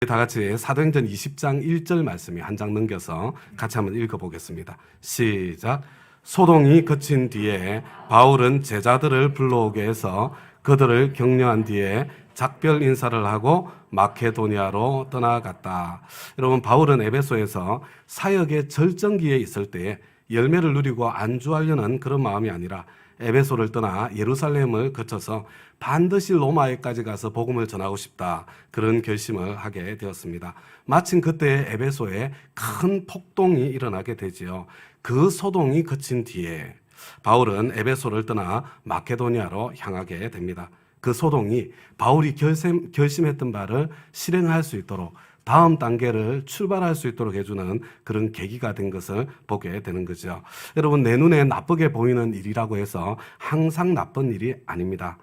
다 같이 사도행전 20장 1절 말씀이 한 장 넘겨서 같이 한번 읽어보겠습니다. 시작. 소동이 그친 뒤에 바울은 제자들을 불러오게 해서 그들을 격려한 뒤에 작별 인사를 하고 마케도니아로 떠나갔다. 여러분, 바울은 에베소에서 사역의 절정기에 있을 때에 열매를 누리고 안주하려는 그런 마음이 아니라 에베소를 떠나 예루살렘을 거쳐서 반드시 로마에까지 가서 복음을 전하고 싶다, 그런 결심을 하게 되었습니다. 마침 그때 에베소에 큰 폭동이 일어나게 되지요. 그 소동이 그친 뒤에 바울은 에베소를 떠나 마케도니아로 향하게 됩니다. 그 소동이 바울이 결심했던 바를 실행할 수 있도록, 다음 단계를 출발할 수 있도록 해주는 그런 계기가 된 것을 보게 되는 거죠. 여러분, 내 눈에 나쁘게 보이는 일이라고 해서 항상 나쁜 일이 아닙니다.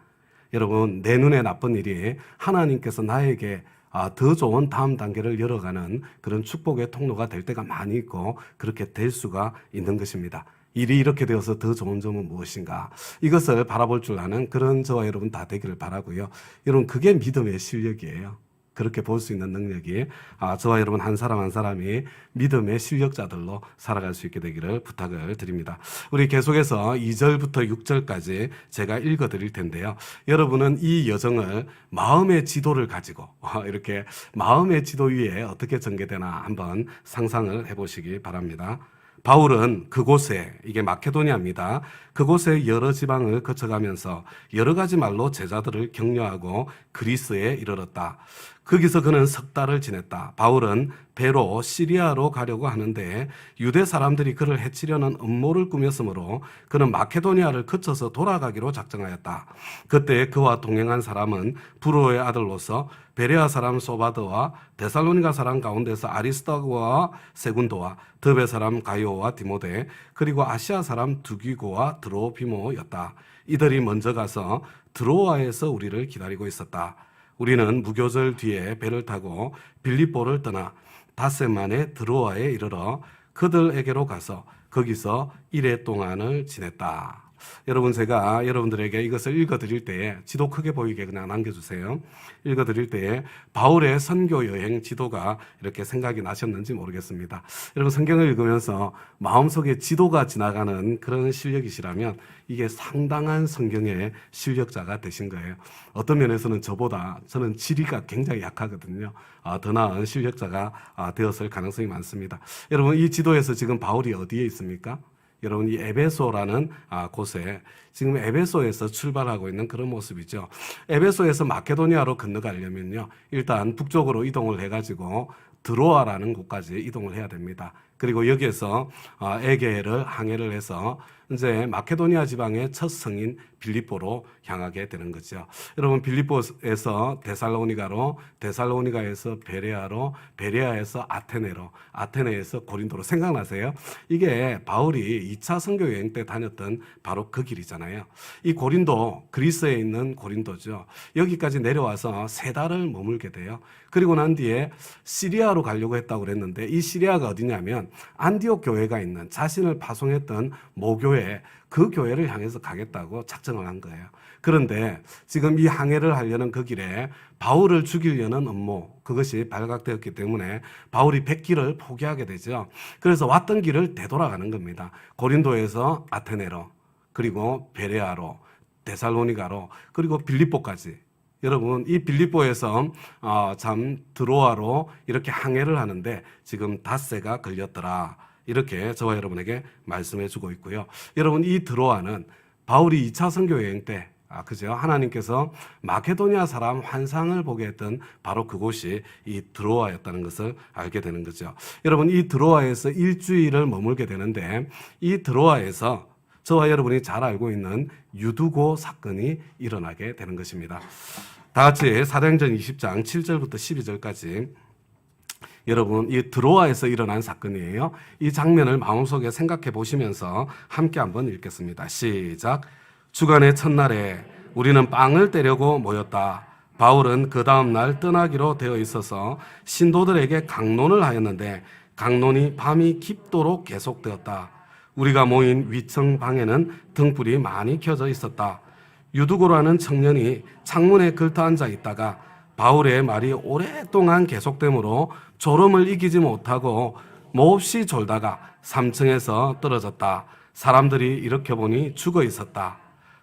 여러분, 내 눈에 나쁜 일이 하나님께서 나에게 더 좋은 다음 단계를 열어가는 그런 축복의 통로가 될 때가 많이 있고, 그렇게 될 수가 있는 것입니다. 일이 이렇게 되어서 더 좋은 점은 무엇인가, 이것을 바라볼 줄 아는 그런 저와 여러분 다 되기를 바라고요. 여러분, 그게 믿음의 실력이에요. 그렇게 볼 수 있는 능력이 저와 여러분 한 사람 한 사람이 믿음의 실력자들로 살아갈 수 있게 되기를 부탁을 드립니다. 우리 계속해서 2절부터 6절까지 제가 읽어드릴 텐데요. 여러분은 이 여정을 마음의 지도를 가지고 이렇게 마음의 지도 위에 어떻게 전개되나 한번 상상을 해보시기 바랍니다. 바울은 그곳에, 이게 마케도니아입니다. 그곳에 여러 지방을 거쳐가면서 여러 가지 말로 제자들을 격려하고 그리스에 이르렀다. 거기서 그는 석 달을 지냈다. 바울은 배로 시리아로 가려고 하는데 유대 사람들이 그를 해치려는 음모를 꾸몄으므로 그는 마케도니아를 거쳐서 돌아가기로 작정하였다. 그때 그와 동행한 사람은 브로의 아들로서 베레아 사람 소바드와 데살로니가 사람 가운데서 아리스타고와 세군도와 더베 사람 가이오와 디모데, 그리고 아시아 사람 두기고와 드로비모였다. 이들이 먼저 가서 드로아에서 우리를 기다리고 있었다. 우리는 무교절 뒤에 배를 타고 빌립보를 떠나 닷새 만에 드로아에 이르러 그들에게로 가서 거기서 1회 동안을 지냈다. 여러분, 제가 여러분들에게 이것을 읽어드릴 때에 지도 크게 보이게 그냥 남겨주세요. 읽어드릴 때에 바울의 선교 여행 지도가 이렇게 생각이 나셨는지 모르겠습니다. 여러분, 성경을 읽으면서 마음속에 지도가 지나가는 그런 실력이시라면 이게 상당한 성경의 실력자가 되신 거예요. 어떤 면에서는 저는 지리가 굉장히 약하거든요. 더 나은 실력자가 되었을 가능성이 많습니다. 여러분, 이 지도에서 지금 바울이 어디에 있습니까? 여러분, 이 에베소라는 곳에 지금 에베소에서 출발하고 있는 그런 모습이죠. 에베소에서 마케도니아로 건너가려면요, 일단 북쪽으로 이동을 해가지고 드로아라는 곳까지 이동을 해야 됩니다. 그리고 여기에서 에게를 항해를 해서 이제 마케도니아 지방의 첫 성인 빌립보로 향하게 되는 거죠. 여러분, 빌립보에서 데살로니가로, 데살로니가에서 베레아로, 베레아에서 아테네로, 아테네에서 고린도로. 생각나세요? 이게 바울이 2차 선교 여행 때 다녔던 바로 그 길이잖아요. 이 고린도, 그리스에 있는 고린도죠. 여기까지 내려와서 3달을 머물게 돼요. 그리고 난 뒤에 시리아로 가려고 했다고 그랬는데, 이 시리아가 어디냐면 안디옥 교회가 있는, 자신을 파송했던 모교회, 그 교회를 향해서 가겠다고 작정을 한 거예요. 그런데 지금 이 항해를 하려는 그 길에 바울을 죽이려는 음모, 그것이 발각되었기 때문에 바울이 백길을 포기하게 되죠. 그래서 왔던 길을 되돌아가는 겁니다. 고린도에서 아테네로, 그리고 베레아로, 데살로니가로, 그리고 빌립보까지. 여러분, 이 빌립보에서 드로아로 이렇게 항해를 하는데 지금 닷새가 걸렸더라, 이렇게 저와 여러분에게 말씀해 주고 있고요. 여러분, 이 드로아는 바울이 2차 선교 여행 때 그죠? 하나님께서 마케도니아 사람 환상을 보게 했던 바로 그곳이 이 드로아였다는 것을 알게 되는 거죠. 여러분, 이 드로아에서 일주일을 머물게 되는데 이 드로아에서 저와 여러분이 잘 알고 있는 유두고 사건이 일어나게 되는 것입니다. 다 같이 사도행전 20장 7절부터 12절까지 여러분, 이 드로아에서 일어난 사건이에요. 이 장면을 마음속에 생각해 보시면서 함께 한번 읽겠습니다. 시작. 주간의 첫날에 우리는 빵을 떼려고 모였다. 바울은 그 다음 날 떠나기로 되어 있어서 신도들에게 강론을 하였는데 강론이 밤이 깊도록 계속되었다. 우리가 모인 위층 방에는 등불이 많이 켜져 있었다. 유두고라는 청년이 창문에 걸터 앉아 있다가 바울의 말이 오랫동안 계속되므로 졸음을 이기지 못하고 몹시 졸다가 3층에서 떨어졌다. 사람들이 일으켜보니 죽어 있었다.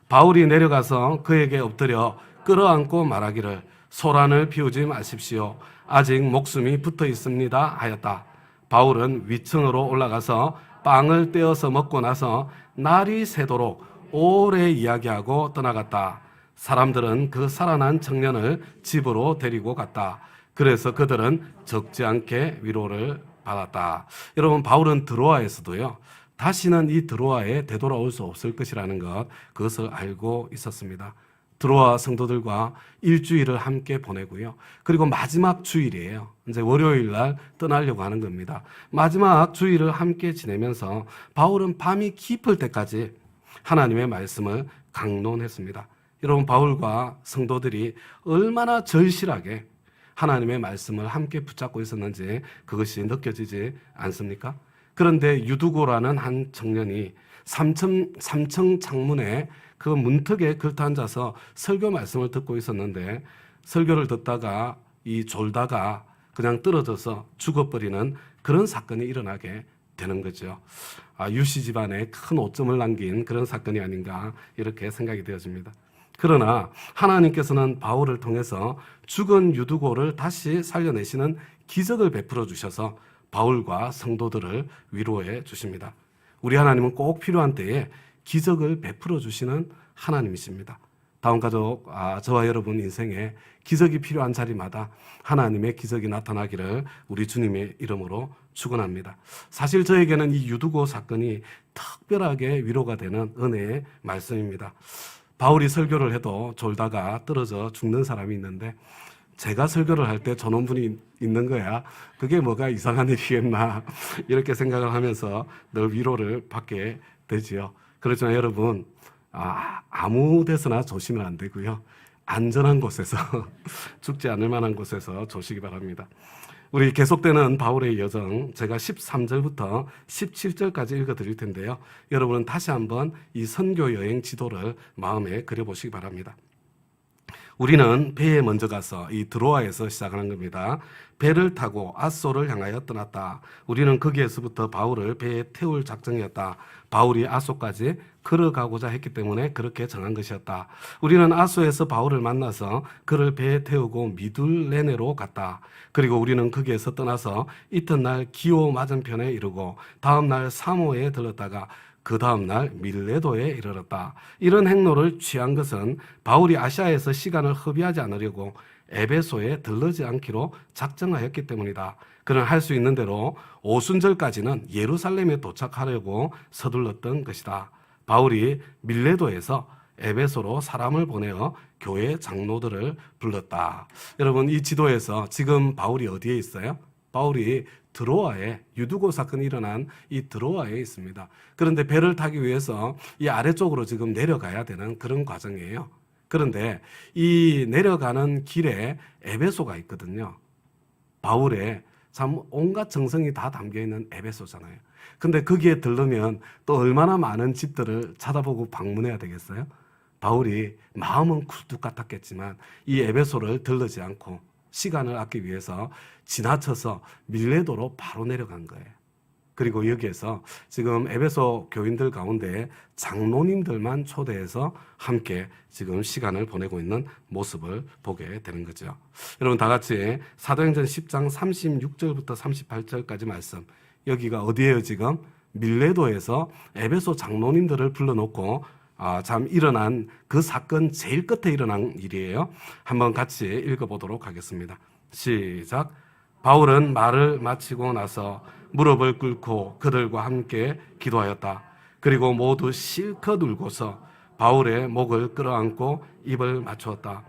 바울이 내려가서 그에게 엎드려 끌어안고 말하기를 소란을 피우지 마십시오. 아직 목숨이 붙어 있습니다 하였다. 바울은 위층으로 올라가서 빵을 떼어서 먹고 나서 날이 새도록 오래 이야기하고 떠나갔다. 사람들은 그 살아난 청년을 집으로 데리고 갔다. 그래서 그들은 적지 않게 위로를 받았다. 여러분, 바울은 드로아에서도요, 다시는 이 드로아에 되돌아올 수 없을 것이라는 것, 그것을 알고 있었습니다. 드로아 성도들과 일주일을 함께 보내고요. 그리고 마지막 주일이에요. 이제 월요일 날 떠나려고 하는 겁니다. 마지막 주일을 함께 지내면서 바울은 밤이 깊을 때까지 하나님의 말씀을 강론했습니다. 여러분, 바울과 성도들이 얼마나 절실하게 하나님의 말씀을 함께 붙잡고 있었는지 그것이 느껴지지 않습니까? 그런데 유두고라는 한 청년이 3층 창문에 그 문턱에 걸터 앉아서 설교 말씀을 듣고 있었는데 설교를 듣다가 졸다가 그냥 떨어져서 죽어버리는 그런 사건이 일어나게 되는 거죠. 유씨 집안에 큰 오점을 남긴 그런 사건이 아닌가 이렇게 생각이 되어집니다. 그러나 하나님께서는 바울을 통해서 죽은 유두고를 다시 살려내시는 기적을 베풀어 주셔서 바울과 성도들을 위로해 주십니다. 우리 하나님은 꼭 필요한 때에 기적을 베풀어 주시는 하나님이십니다. 다음 가족, 저와 여러분 인생에 기적이 필요한 자리마다 하나님의 기적이 나타나기를 우리 주님의 이름으로 축원합니다. 사실 저에게는 이 유두고 사건이 특별하게 위로가 되는 은혜의 말씀입니다. 바울이 설교를 해도 졸다가 떨어져 죽는 사람이 있는데 제가 설교를 할 때 저런 분이 있는 거야. 그게 뭐가 이상한 일이겠나 이렇게 생각을 하면서 늘 위로를 받게 되지요. 그렇지만 여러분, 아무 데서나 조시면 안 되고요. 안전한 곳에서 죽지 않을 만한 곳에서 조시기 바랍니다. 우리 계속되는 바울의 여정, 제가 13절부터 17절까지 읽어드릴 텐데요. 여러분은 다시 한번 이 선교 여행 지도를 마음에 그려보시기 바랍니다. 우리는 배에 먼저 가서 이 드로아에서 시작하는 겁니다. 배를 타고 아소를 향하여 떠났다. 우리는 거기에서부터 바울을 배에 태울 작정이었다. 바울이 아소까지 걸어가고자 했기 때문에 그렇게 정한 것이었다. 우리는 아소에서 바울을 만나서 그를 배에 태우고 미둘레네로 갔다. 그리고 우리는 거기에서 떠나서 이튿날 기오 맞은편에 이르고 다음날 사모에 들렀다가 그 다음날 밀레도에 이르렀다. 이런 행로를 취한 것은 바울이 아시아에서 시간을 허비하지 않으려고 에베소에 들르지 않기로 작정하였기 때문이다. 그는 할 수 있는 대로 오순절까지는 예루살렘에 도착하려고 서둘렀던 것이다. 바울이 밀레도에서 에베소로 사람을 보내어 교회 장로들을 불렀다. 여러분, 이 지도에서 지금 바울이 어디에 있어요? 바울이 드로아에, 유두고 사건이 일어난 이 드로아에 있습니다. 그런데 배를 타기 위해서 이 아래쪽으로 지금 내려가야 되는 그런 과정이에요. 그런데 이 내려가는 길에 에베소가 있거든요. 바울의 참 온갖 정성이 다 담겨있는 에베소잖아요. 근데 거기에 들르면 또 얼마나 많은 집들을 찾아보고 방문해야 되겠어요? 바울이 마음은 굴뚝 같았겠지만 이 에베소를 들르지 않고 시간을 아끼기 위해서 지나쳐서 밀레도로 바로 내려간 거예요. 그리고 여기에서 지금 에베소 교인들 가운데 장로님들만 초대해서 함께 지금 시간을 보내고 있는 모습을 보게 되는 거죠. 여러분, 다 같이 사도행전 10장 36절부터 38절까지 말씀, 여기가 어디예요? 지금 밀레도에서 에베소 장로님들을 불러놓고 참 일어난 그 사건 제일 끝에 일어난 일이에요. 한번 같이 읽어보도록 하겠습니다. 시작. 바울은 말을 마치고 나서 무릎을 꿇고 그들과 함께 기도하였다. 그리고 모두 실컷 울고서 바울의 목을 끌어안고 입을 맞추었다.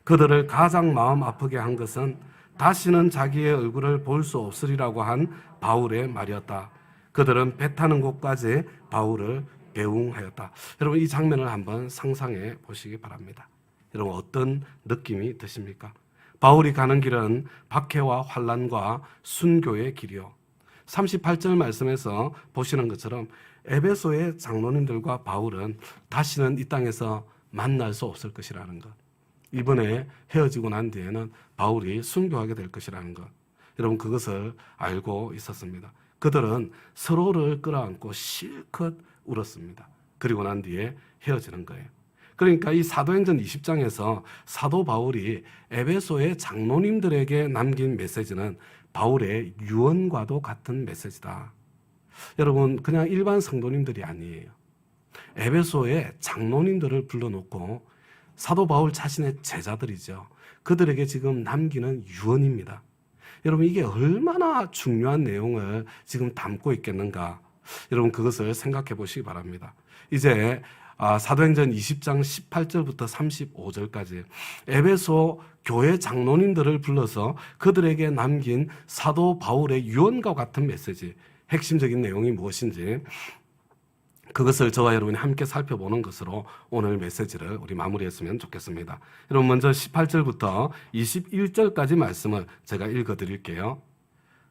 그들을 가장 마음 아프게 한 것은 다시는 자기의 얼굴을 볼 수 없으리라고 한 바울의 말이었다. 그들은 배 타는 곳까지 바울을 배웅하였다. 여러분, 이 장면을 한번 상상해 보시기 바랍니다. 여러분, 어떤 느낌이 드십니까? 바울이 가는 길은 박해와 환난과 순교의 길이요. 38절 말씀에서 보시는 것처럼 에베소의 장로님들과 바울은 다시는 이 땅에서 만날 수 없을 것이라는 것. 이번에 헤어지고 난 뒤에는 바울이 순교하게 될 것이라는 것. 여러분 그것을 알고 있었습니다. 그들은 서로를 끌어안고 실컷 울었습니다. 그리고 난 뒤에 헤어지는 거예요. 그러니까 이 사도행전 20장에서 사도 바울이 에베소의 장로님들에게 남긴 메시지는 바울의 유언과도 같은 메시지다. 여러분 그냥 일반 성도님들이 아니에요. 에베소의 장로님들을 불러놓고 사도 바울 자신의 제자들이죠. 그들에게 지금 남기는 유언입니다. 여러분 이게 얼마나 중요한 내용을 지금 담고 있겠는가. 여러분 그것을 생각해 보시기 바랍니다. 이제 사도행전 20장 18절부터 35절까지 에베소 교회 장로님들을 불러서 그들에게 남긴 사도 바울의 유언과 같은 메시지, 핵심적인 내용이 무엇인지 그것을 저와 여러분이 함께 살펴보는 것으로 오늘 메시지를 우리 마무리했으면 좋겠습니다. 여러분 먼저 18절부터 21절까지 말씀을 제가 읽어드릴게요.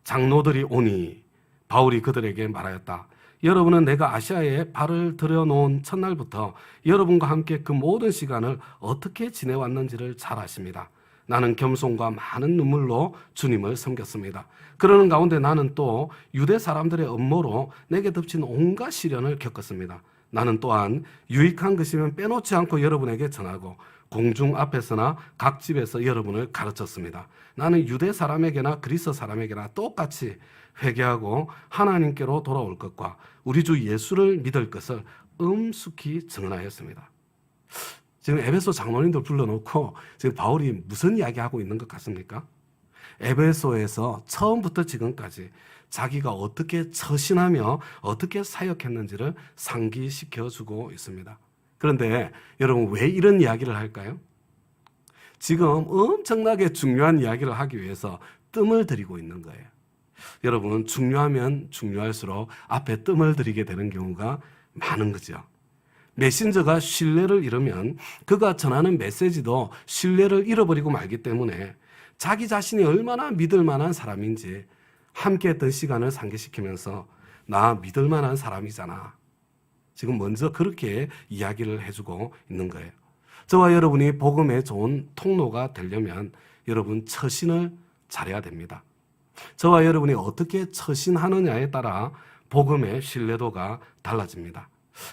장로들이 오니 바울이 그들에게 말하였다. 여러분은 내가 아시아에 발을 들여놓은 첫날부터 여러분과 함께 그 모든 시간을 어떻게 지내왔는지를 잘 아십니다. 나는 겸손과 많은 눈물로 주님을 섬겼습니다. 그러는 가운데 나는 또 유대 사람들의 음모로 내게 덮친 온갖 시련을 겪었습니다. 나는 또한 유익한 것이면 빼놓지 않고 여러분에게 전하고 공중 앞에서나 각 집에서 여러분을 가르쳤습니다. 나는 유대 사람에게나 그리스 사람에게나 똑같이 회개하고 하나님께로 돌아올 것과 우리 주 예수를 믿을 것을 엄숙히 증언하였습니다. 지금 에베소 장로님들 불러놓고 지금 바울이 무슨 이야기하고 있는 것 같습니까? 에베소에서 처음부터 지금까지 자기가 어떻게 처신하며 어떻게 사역했는지를 상기시켜주고 있습니다. 그런데 여러분 왜 이런 이야기를 할까요? 지금 엄청나게 중요한 이야기를 하기 위해서 뜸을 들이고 있는 거예요. 여러분 중요하면 중요할수록 앞에 뜸을 들이게 되는 경우가 많은 거죠. 메신저가 신뢰를 잃으면 그가 전하는 메시지도 신뢰를 잃어버리고 말기 때문에 자기 자신이 얼마나 믿을 만한 사람인지 함께했던 시간을 상기시키면서 나 믿을 만한 사람이잖아. 지금 먼저 그렇게 이야기를 해주고 있는 거예요. 저와 여러분이 복음의 좋은 통로가 되려면 여러분 처신을 잘해야 됩니다. 저와 여러분이 어떻게 처신하느냐에 따라 복음의 신뢰도가 달라집니다.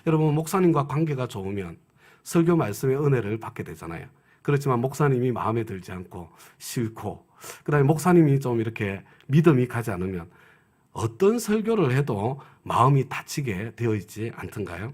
여러분 목사님과 관계가 좋으면 설교 말씀의 은혜를 받게 되잖아요. 그렇지만 목사님이 마음에 들지 않고 싫고 그다음에 목사님이 좀 이렇게 믿음이 가지 않으면 어떤 설교를 해도 마음이 다치게 되어 있지 않던가요?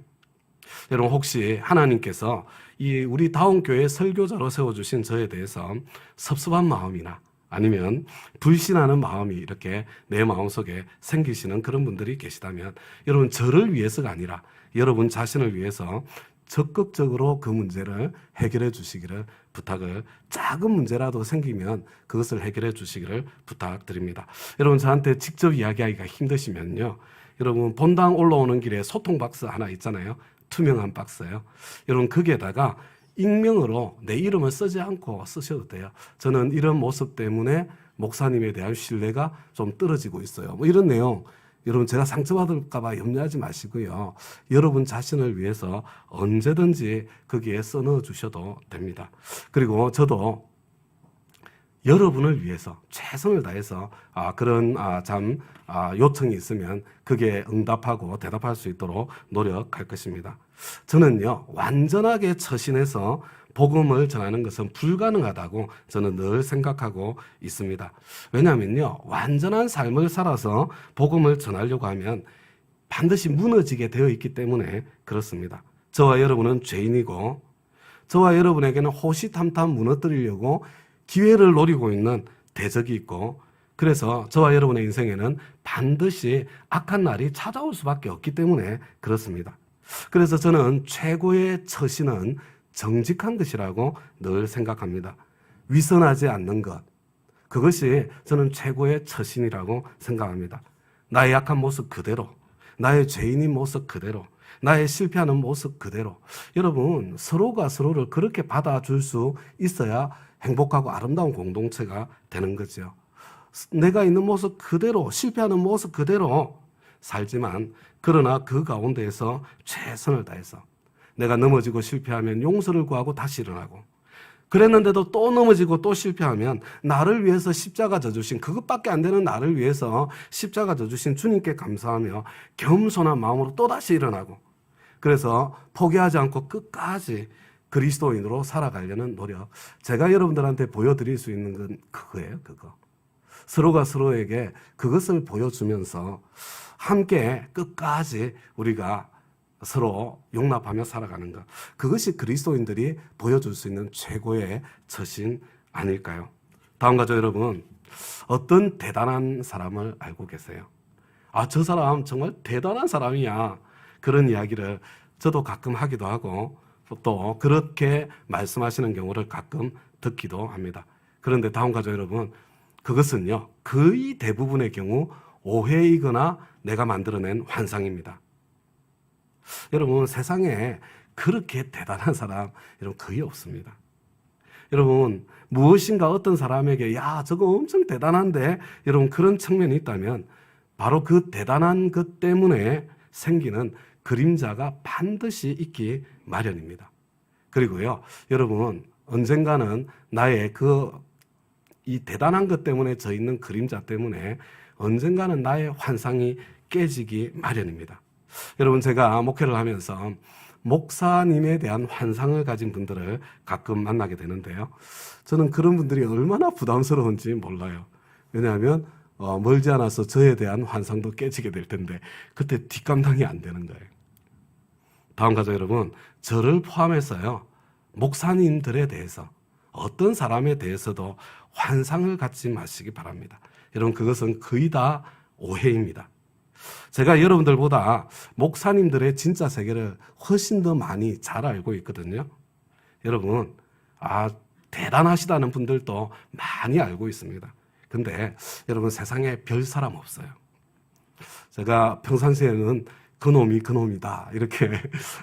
여러분 혹시 하나님께서 이 우리 다운교회 설교자로 세워주신 저에 대해서 섭섭한 마음이나 아니면 불신하는 마음이 이렇게 내 마음속에 생기시는 그런 분들이 계시다면 여러분 저를 위해서가 아니라 여러분 자신을 위해서 적극적으로 그 문제를 해결해 주시기를 부탁을, 작은 문제라도 생기면 그것을 해결해 주시기를 부탁드립니다. 여러분 저한테 직접 이야기하기가 힘드시면요, 여러분 본당 올라오는 길에 소통 박스 하나 있잖아요. 투명한 박스예요. 여러분 거기에다가 익명으로 내 이름을 쓰지 않고 쓰셔도 돼요. 저는 이런 모습 때문에 목사님에 대한 신뢰가 좀 떨어지고 있어요. 뭐 이런 내용 여러분 제가 상처받을까 봐 염려하지 마시고요. 여러분 자신을 위해서 언제든지 거기에 써넣어 주셔도 됩니다. 그리고 저도 여러분을 위해서 최선을 다해서 그런 요청이 있으면 그게 응답하고 대답할 수 있도록 노력할 것입니다. 저는요 완전하게 처신해서 복음을 전하는 것은 불가능하다고 저는 늘 생각하고 있습니다. 왜냐하면요 완전한 삶을 살아서 복음을 전하려고 하면 반드시 무너지게 되어 있기 때문에 그렇습니다. 저와 여러분은 죄인이고 저와 여러분에게는 호시탐탐 무너뜨리려고 기회를 노리고 있는 대적이 있고, 그래서 저와 여러분의 인생에는 반드시 악한 날이 찾아올 수밖에 없기 때문에 그렇습니다. 그래서 저는 최고의 처신은 정직한 것이라고 늘 생각합니다. 위선하지 않는 것, 그것이 저는 최고의 처신이라고 생각합니다. 나의 약한 모습 그대로, 나의 죄인인 모습 그대로, 나의 실패하는 모습 그대로, 여러분 서로가 서로를 그렇게 받아줄 수 있어야 행복하고 아름다운 공동체가 되는 거죠. 내가 있는 모습 그대로, 실패하는 모습 그대로 살지만 그러나 그 가운데에서 최선을 다해서 내가 넘어지고 실패하면 용서를 구하고 다시 일어나고, 그랬는데도 또 넘어지고 또 실패하면 나를 위해서 십자가 져주신, 그것밖에 안 되는 나를 위해서 십자가 져주신 주님께 감사하며 겸손한 마음으로 또다시 일어나고, 그래서 포기하지 않고 끝까지 그리스도인으로 살아가려는 노력. 제가 여러분들한테 보여드릴 수 있는 건 그거예요, 그거. 서로가 서로에게 그것을 보여주면서 함께 끝까지 우리가 서로 용납하며 살아가는 것. 그것이 그리스도인들이 보여줄 수 있는 최고의 처신 아닐까요? 다음 가족 여러분, 어떤 대단한 사람을 알고 계세요? 아, 저 사람 정말 대단한 사람이야. 그런 이야기를 저도 가끔 하기도 하고 또 그렇게 말씀하시는 경우를 가끔 듣기도 합니다. 그런데 다음 가족 여러분, 그것은요, 거의 대부분의 경우 오해이거나 내가 만들어낸 환상입니다. 여러분, 세상에 그렇게 대단한 사람 여러분 거의 없습니다. 여러분, 무엇인가 어떤 사람에게 야, 저거 엄청 대단한데 여러분 그런 측면이 있다면 바로 그 대단한 것 때문에 생기는 그림자가 반드시 있기 마련입니다. 그리고요, 여러분, 언젠가는 나의 이 대단한 것 때문에 져 있는 그림자 때문에 언젠가는 나의 환상이 깨지기 마련입니다. 여러분, 제가 목회를 하면서 목사님에 대한 환상을 가진 분들을 가끔 만나게 되는데요. 저는 그런 분들이 얼마나 부담스러운지 몰라요. 왜냐하면 멀지 않아서 저에 대한 환상도 깨지게 될 텐데 그때 뒷감당이 안 되는 거예요. 다음 가족 여러분, 저를 포함해서요, 목사님들에 대해서 어떤 사람에 대해서도 환상을 갖지 마시기 바랍니다. 여러분, 그것은 거의 다 오해입니다. 제가 여러분들보다 목사님들의 진짜 세계를 훨씬 더 많이 잘 알고 있거든요. 여러분, 대단하시다는 분들도 많이 알고 있습니다. 근데 여러분, 세상에 별 사람 없어요. 제가 평상시에는 그놈이다 이렇게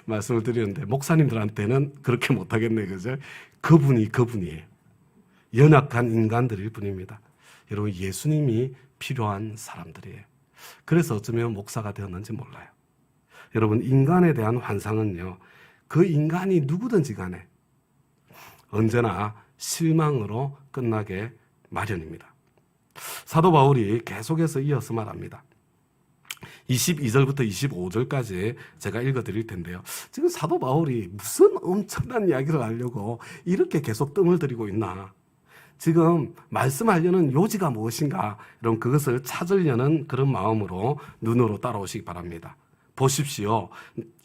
말씀을 드리는데 목사님들한테는 그렇게 못하겠네, 그죠? 그분이에요. 연약한 인간들일 뿐입니다. 여러분, 예수님이 필요한 사람들이에요. 그래서 어쩌면 목사가 되었는지 몰라요. 여러분, 인간에 대한 환상은요, 그 인간이 누구든지 간에 언제나 실망으로 끝나게 마련입니다. 사도 바울이 계속해서 이어서 말합니다. 22절부터 25절까지 제가 읽어드릴 텐데요. 지금 사도 바울이 무슨 엄청난 이야기를 하려고 이렇게 계속 뜸을 들이고 있나? 지금 말씀하려는 요지가 무엇인가? 여러분, 그것을 찾으려는 그런 마음으로 눈으로 따라오시기 바랍니다. 보십시오.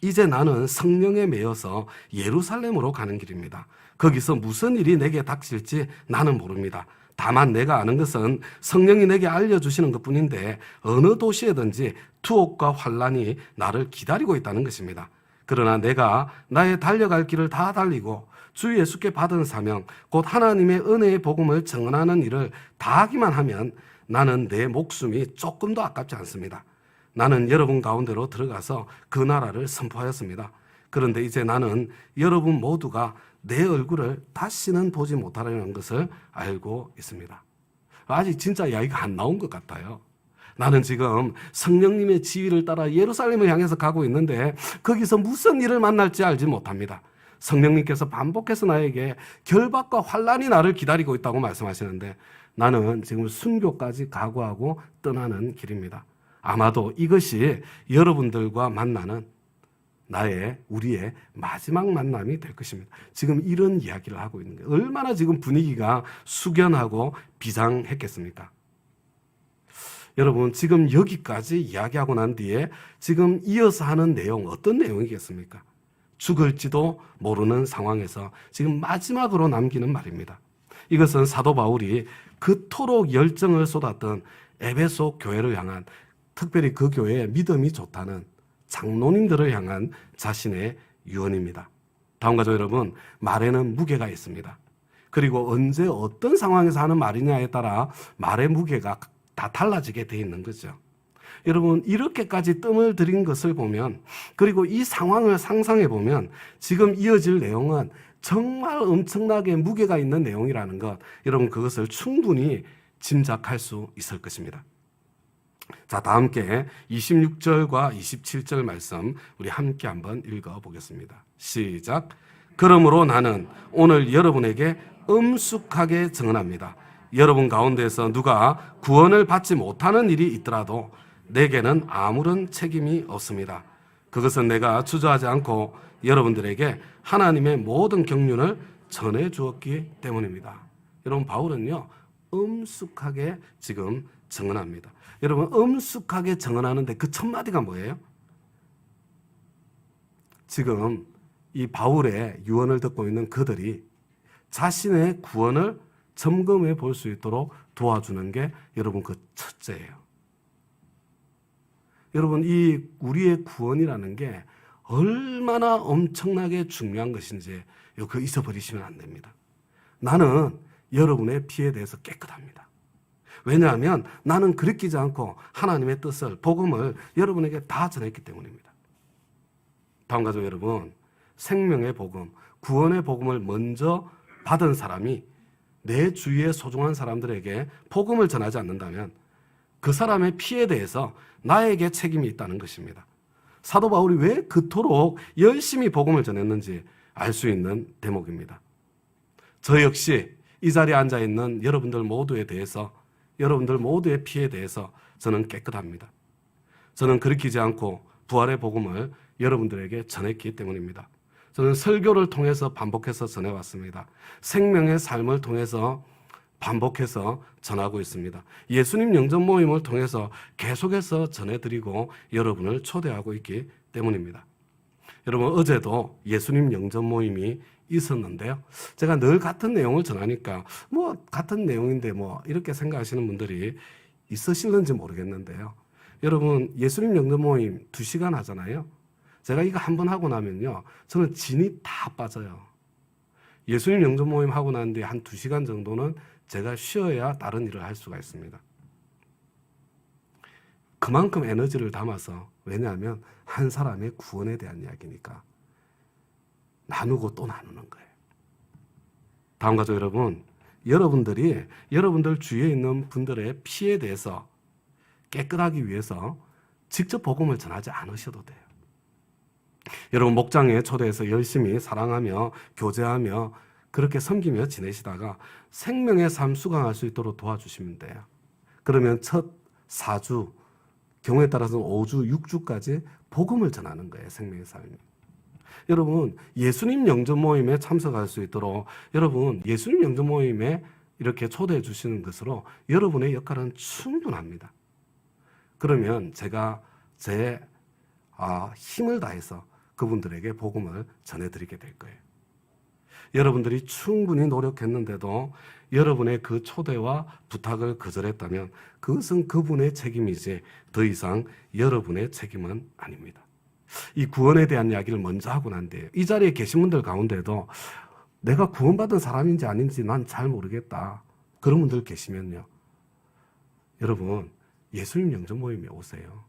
이제 나는 성령에 매여서 예루살렘으로 가는 길입니다. 거기서 무슨 일이 내게 닥칠지 나는 모릅니다. 다만 내가 아는 것은 성령이 내게 알려주시는 것뿐인데 어느 도시에든지 투옥과 환란이 나를 기다리고 있다는 것입니다. 그러나 내가 나의 달려갈 길을 다 달리고 주 예수께 받은 사명, 곧 하나님의 은혜의 복음을 증언하는 일을 다 하기만 하면 나는 내 목숨이 조금도 아깝지 않습니다. 나는 여러분 가운데로 들어가서 그 나라를 선포하였습니다. 그런데 이제 나는 여러분 모두가 내 얼굴을 다시는 보지 못하려는 것을 알고 있습니다. 아직 진짜 이야기가 안 나온 것 같아요. 나는 지금 성령님의 지휘를 따라 예루살렘을 향해서 가고 있는데 거기서 무슨 일을 만날지 알지 못합니다. 성령님께서 반복해서 나에게 결박과 환란이 나를 기다리고 있다고 말씀하시는데 나는 지금 순교까지 각오하고 떠나는 길입니다. 아마도 이것이 여러분들과 만나는 우리의 마지막 만남이 될 것입니다. 지금 이런 이야기를 하고 있는 거예요. 얼마나 지금 분위기가 숙연하고 비장했겠습니까? 여러분, 지금 여기까지 이야기하고 난 뒤에 지금 이어서 하는 내용, 어떤 내용이겠습니까? 죽을지도 모르는 상황에서 지금 마지막으로 남기는 말입니다. 이것은 사도 바울이 그토록 열정을 쏟았던 에베소 교회를 향한, 특별히 그 교회에 믿음이 좋다는 장로님들을 향한 자신의 유언입니다. 다음 가족 여러분, 말에는 무게가 있습니다. 그리고 언제 어떤 상황에서 하는 말이냐에 따라 말의 무게가 다 달라지게 돼 있는 거죠. 여러분, 이렇게까지 뜸을 들인 것을 보면, 그리고 이 상황을 상상해 보면 지금 이어질 내용은 정말 엄청나게 무게가 있는 내용이라는 것, 여러분 그것을 충분히 짐작할 수 있을 것입니다. 자, 다 함께 26절과 27절 말씀 우리 함께 한번 읽어보겠습니다. 시작. 그러므로 나는 오늘 여러분에게 엄숙하게 증언합니다. 여러분 가운데서 누가 구원을 받지 못하는 일이 있더라도 내게는 아무런 책임이 없습니다. 그것은 내가 주저하지 않고 여러분들에게 하나님의 모든 경륜을 전해 주었기 때문입니다. 여러분 바울은요 엄숙하게 지금 증언합니다. 여러분 엄숙하게 증언하는데 그 첫 마디가 뭐예요? 지금 이 바울의 유언을 듣고 있는 그들이 자신의 구원을 점검해 볼 수 있도록 도와주는 게 여러분 그 첫째예요. 여러분 이 우리의 구원이라는 게 얼마나 엄청나게 중요한 것인지 그 잊어버리시면 안 됩니다. 나는 여러분의 피에 대해서 깨끗합니다. 왜냐하면 나는 그리키지 않고 하나님의 뜻을 복음을 여러분에게 다 전했기 때문입니다. 다음 가족 여러분, 생명의 복음, 구원의 복음을 먼저 받은 사람이 내 주위의 소중한 사람들에게 복음을 전하지 않는다면 그 사람의 피에 대해서 나에게 책임이 있다는 것입니다. 사도 바울이 왜 그토록 열심히 복음을 전했는지 알 수 있는 대목입니다. 저 역시 이 자리에 앉아 있는 여러분들 모두에 대해서, 여러분들 모두의 피에 대해서 저는 깨끗합니다. 저는 그리키지 않고 부활의 복음을 여러분들에게 전했기 때문입니다. 저는 설교를 통해서 반복해서 전해왔습니다. 생명의 삶을 통해서 반복해서 전하고 있습니다. 예수님 영접 모임을 통해서 계속해서 전해드리고 여러분을 초대하고 있기 때문입니다. 여러분 어제도 예수님 영접 모임이 있었는데요. 제가 늘 같은 내용을 전하니까 같은 내용인데 이렇게 생각하시는 분들이 있으실는지 모르겠는데요. 여러분 예수님 영접 모임 2시간 하잖아요. 제가 이거 한 번 하고 나면요. 저는 진이 다 빠져요. 예수님 영접 모임 하고 난 뒤에 한 2시간 정도는 제가 쉬어야 다른 일을 할 수가 있습니다. 그만큼 에너지를 담아서, 왜냐하면 한 사람의 구원에 대한 이야기니까 나누고 또 나누는 거예요. 다음 가족 여러분, 여러분들이 여러분들 주위에 있는 분들의 피에 대해서 깨끗하기 위해서 직접 복음을 전하지 않으셔도 돼요. 여러분 목장에 초대해서 열심히 사랑하며 교제하며 그렇게 섬기며 지내시다가 생명의 삶 수강할 수 있도록 도와주시면 돼요. 그러면 첫 4주, 경우에 따라서는 5주, 6주까지 복음을 전하는 거예요. 생명의 삶이. 여러분 예수님 영접 모임에 참석할 수 있도록 여러분 예수님 영접 모임에 이렇게 초대해 주시는 것으로 여러분의 역할은 충분합니다. 그러면 제가 제 힘을 다해서 그분들에게 복음을 전해드리게 될 거예요. 여러분들이 충분히 노력했는데도 여러분의 그 초대와 부탁을 거절했다면 그것은 그분의 책임이지 더 이상 여러분의 책임은 아닙니다. 이 구원에 대한 이야기를 먼저 하고 난 뒤에 이 자리에 계신 분들 가운데도 내가 구원받은 사람인지 아닌지 난 잘 모르겠다. 그런 분들 계시면요. 여러분 예수님 영접 모임에 오세요.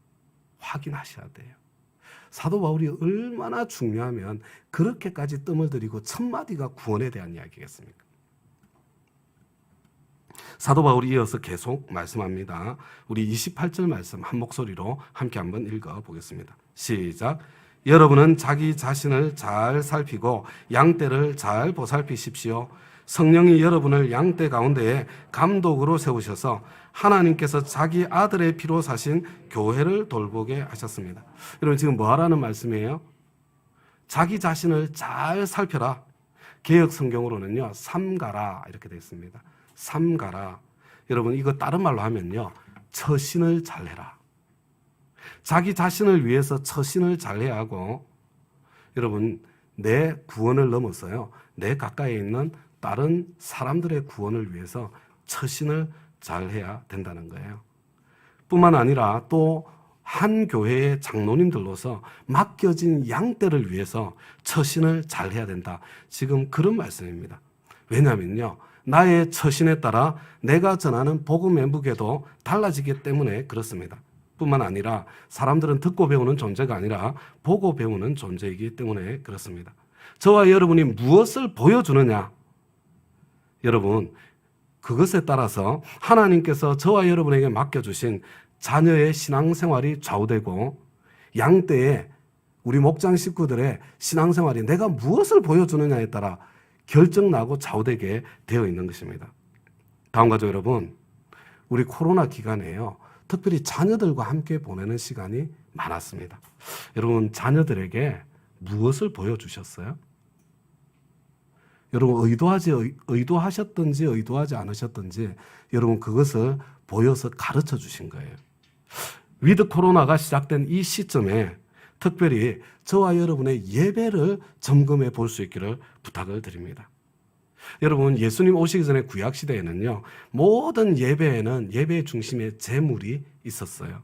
확인하셔야 돼요. 사도 바울이 얼마나 중요하면 그렇게까지 뜸을 들이고 첫 마디가 구원에 대한 이야기겠습니까? 사도 바울이 이어서 계속 말씀합니다. 우리 28절 말씀 한 목소리로 함께 한번 읽어보겠습니다. 시작. 여러분은 자기 자신을 잘 살피고 양떼를 잘 보살피십시오. 성령이 여러분을 양떼 가운데에 감독으로 세우셔서 하나님께서 자기 아들의 피로 사신 교회를 돌보게 하셨습니다. 여러분 지금 뭐 하라는 말씀이에요? 자기 자신을 잘 살펴라. 개역 성경으로는요. 삼가라 이렇게 되어 있습니다. 삼가라. 여러분 이거 다른 말로 하면요. 처신을 잘해라. 자기 자신을 위해서 처신을 잘해야 하고 여러분 내 구원을 넘어서요. 내 가까이에 있는 다른 사람들의 구원을 위해서 처신을 잘해야 된다는 거예요. 뿐만 아니라 또 한 교회의 장로님들로서 맡겨진 양떼를 위해서 처신을 잘해야 된다. 지금 그런 말씀입니다. 왜냐하면요. 나의 처신에 따라 내가 전하는 복음의 무게도 달라지기 때문에 그렇습니다. 뿐만 아니라 사람들은 듣고 배우는 존재가 아니라 보고 배우는 존재이기 때문에 그렇습니다. 저와 여러분이 무엇을 보여주느냐? 여러분 그것에 따라서 하나님께서 저와 여러분에게 맡겨주신 자녀의 신앙생활이 좌우되고 양떼의 우리 목장 식구들의 신앙생활이 내가 무엇을 보여주느냐에 따라 결정나고 좌우되게 되어 있는 것입니다. 다음 가족 여러분, 우리 코로나 기간에요. 특별히 자녀들과 함께 보내는 시간이 많았습니다. 여러분, 자녀들에게 무엇을 보여주셨어요? 여러분, 의도하셨든지 의도하지 않으셨든지 여러분 그것을 보여서 가르쳐 주신 거예요. 위드 코로나가 시작된 이 시점에 특별히 저와 여러분의 예배를 점검해 볼 수 있기를 부탁을 드립니다. 여러분, 예수님 오시기 전에 구약시대에는요, 모든 예배에는 예배의 중심에 제물이 있었어요.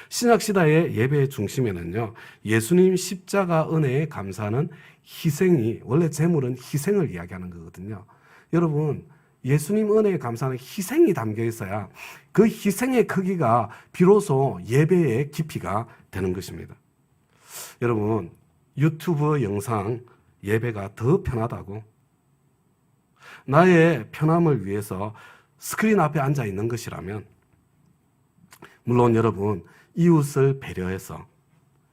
신약시대의 예배의 중심에는요, 예수님 십자가 은혜에 감사하는 희생이, 원래 제물은 희생을 이야기하는 거거든요. 여러분, 예수님 은혜에 감사하는 희생이 담겨 있어야 그 희생의 크기가 비로소 예배의 깊이가 되는 것입니다. 여러분, 유튜브 영상 예배가 더 편하다고? 나의 편함을 위해서 스크린 앞에 앉아 있는 것이라면, 물론 여러분, 이웃을 배려해서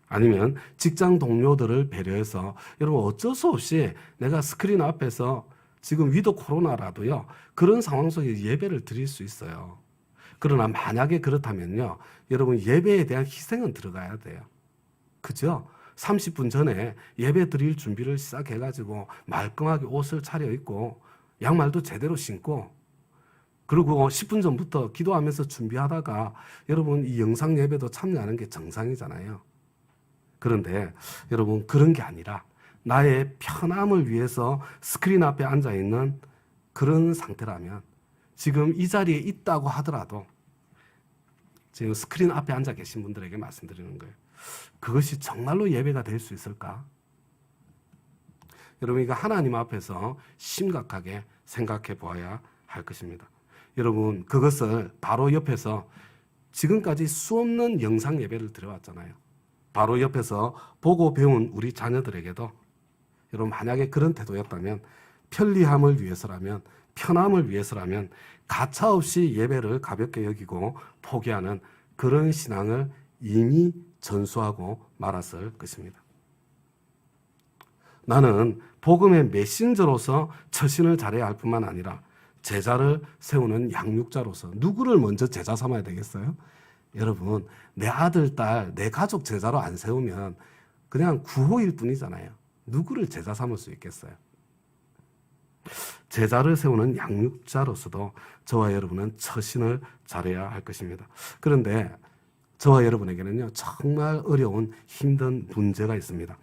아니면 직장 동료들을 배려해서 여러분 어쩔 수 없이 내가 스크린 앞에서 지금 위드 코로나라도요, 그런 상황 속에 예배를 드릴 수 있어요. 그러나 만약에 그렇다면요, 여러분 예배에 대한 희생은 들어가야 돼요. 그죠? 30분 전에 예배 드릴 준비를 시작해가지고 말끔하게 옷을 차려입고 양말도 제대로 신고, 그리고 10분 전부터 기도하면서 준비하다가 여러분 이 영상 예배도 참여하는 게 정상이잖아요. 그런데 여러분 그런 게 아니라 나의 편함을 위해서 스크린 앞에 앉아있는 그런 상태라면, 지금 이 자리에 있다고 하더라도 지금 스크린 앞에 앉아 계신 분들에게 말씀드리는 거예요. 그것이 정말로 예배가 될 수 있을까? 여러분, 이거 하나님 앞에서 심각하게 생각해 보아야 할 것입니다. 여러분, 그것을 바로 옆에서 지금까지 수없는 영상 예배를 드려왔잖아요. 바로 옆에서 보고 배운 우리 자녀들에게도 여러분 만약에 그런 태도였다면, 편리함을 위해서라면, 편함을 위해서라면 가차없이 예배를 가볍게 여기고 포기하는 그런 신앙을 이미 전수하고 말았을 것입니다. 나는 복음의 메신저로서 처신을 잘해야 할 뿐만 아니라 제자를 세우는 양육자로서 누구를 먼저 제자 삼아야 되겠어요? 여러분, 내 아들, 딸, 내 가족 제자로 안 세우면 그냥 구호일 뿐이잖아요. 누구를 제자 삼을 수 있겠어요? 제자를 세우는 양육자로서도 저와 여러분은 처신을 잘해야 할 것입니다. 그런데 저와 여러분에게는요, 정말 어려운 힘든 문제가 있습니다.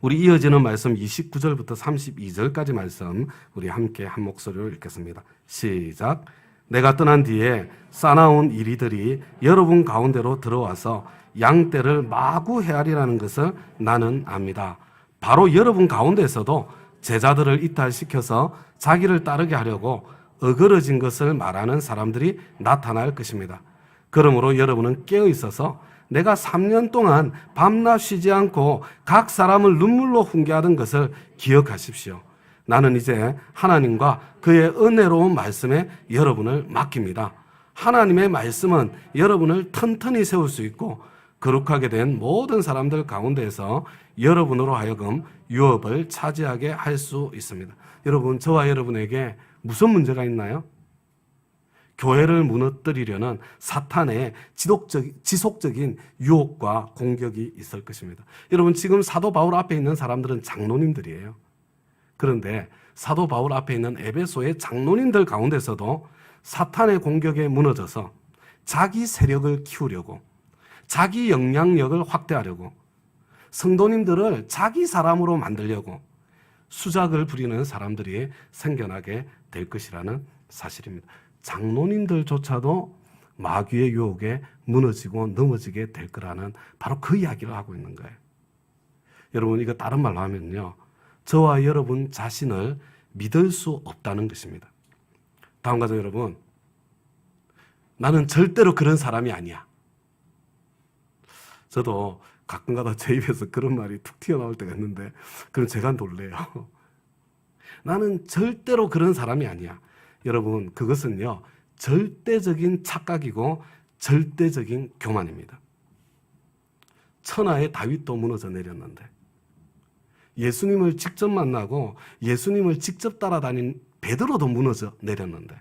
우리 이어지는 말씀 29절부터 32절까지 말씀 우리 함께 한 목소리로 읽겠습니다. 시작. 내가 떠난 뒤에 싸나운 이리들이 여러분 가운데로 들어와서 양떼를 마구 헤아리라는 것을 나는 압니다. 바로 여러분 가운데서도 제자들을 이탈시켜서 자기를 따르게 하려고 어그러진 것을 말하는 사람들이 나타날 것입니다. 그러므로 여러분은 깨어 있어서 내가 3년 동안 밤낮 쉬지 않고 각 사람을 눈물로 훈계하던 것을 기억하십시오. 나는 이제 하나님과 그의 은혜로운 말씀에 여러분을 맡깁니다. 하나님의 말씀은 여러분을 튼튼히 세울 수 있고 거룩하게 된 모든 사람들 가운데에서 여러분으로 하여금 유업을 차지하게 할 수 있습니다. 여러분, 저와 여러분에게 무슨 문제가 있나요? 교회를 무너뜨리려는 사탄의 지속적인 유혹과 공격이 있을 것입니다. 여러분, 지금 사도 바울 앞에 있는 사람들은 장로님들이에요. 그런데 사도 바울 앞에 있는 에베소의 장로님들 가운데서도 사탄의 공격에 무너져서 자기 세력을 키우려고, 자기 영향력을 확대하려고, 성도님들을 자기 사람으로 만들려고 수작을 부리는 사람들이 생겨나게 될 것이라는 사실입니다. 장로님들조차도 마귀의 유혹에 무너지고 넘어지게 될 거라는 바로 그 이야기를 하고 있는 거예요. 여러분, 이거 다른 말로 하면요, 저와 여러분 자신을 믿을 수 없다는 것입니다. 다음 가정 여러분, 나는 절대로 그런 사람이 아니야. 저도 가끔가다 제 입에서 그런 말이 툭 튀어나올 때가 있는데 그럼 제가 놀래요. 나는 절대로 그런 사람이 아니야. 여러분, 그것은요, 절대적인 착각이고 절대적인 교만입니다. 천하의 다윗도 무너져 내렸는데 예수님을 직접 만나고 예수님을 직접 따라다닌 베드로도 무너져 내렸는데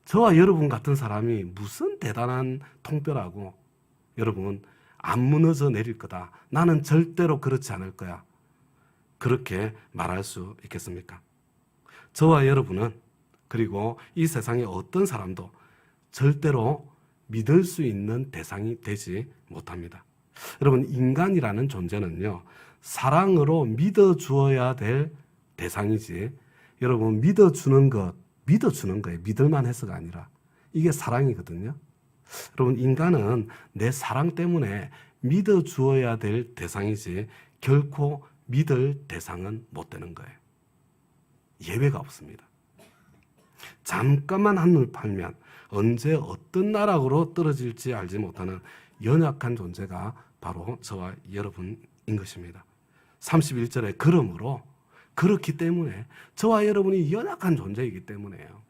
저와 여러분 같은 사람이 무슨 대단한 통뼈라고 여러분 안 무너져 내릴 거다. 나는 절대로 그렇지 않을 거야. 그렇게 말할 수 있겠습니까? 저와 여러분은 그리고 이 세상의 어떤 사람도 절대로 믿을 수 있는 대상이 되지 못합니다. 여러분 인간이라는 존재는요. 사랑으로 믿어주어야 될 대상이지 여러분 믿어주는 거예요. 믿을만 해서가 아니라 이게 사랑이거든요. 여러분 인간은 내 사랑 때문에 믿어주어야 될 대상이지 결코 믿을 대상은 못 되는 거예요. 예외가 없습니다. 잠깐만 한눈 팔면 언제 어떤 나락으로 떨어질지 알지 못하는 연약한 존재가 바로 저와 여러분인 것입니다. 31절에 그러므로 그렇기 때문에 저와 여러분이 연약한 존재이기 때문에요.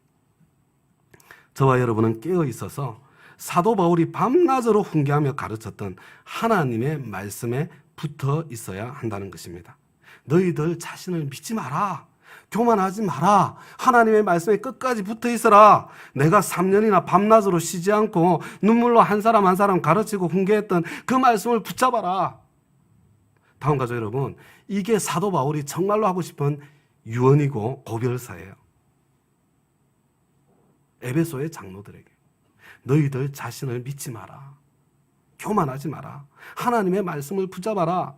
저와 여러분은 깨어 있어서 사도 바울이 밤낮으로 훈계하며 가르쳤던 하나님의 말씀에 붙어 있어야 한다는 것입니다. 너희들 자신을 믿지 마라. 교만하지 마라. 하나님의 말씀에 끝까지 붙어 있어라. 내가 3년이나 밤낮으로 쉬지 않고 눈물로 한 사람 한 사람 가르치고 훈계했던 그 말씀을 붙잡아라. 다음 가족 여러분, 이게 사도 바울이 정말로 하고 싶은 유언이고 고별사예요. 에베소의 장로들에게 너희들 자신을 믿지 마라. 교만하지 마라. 하나님의 말씀을 붙잡아라.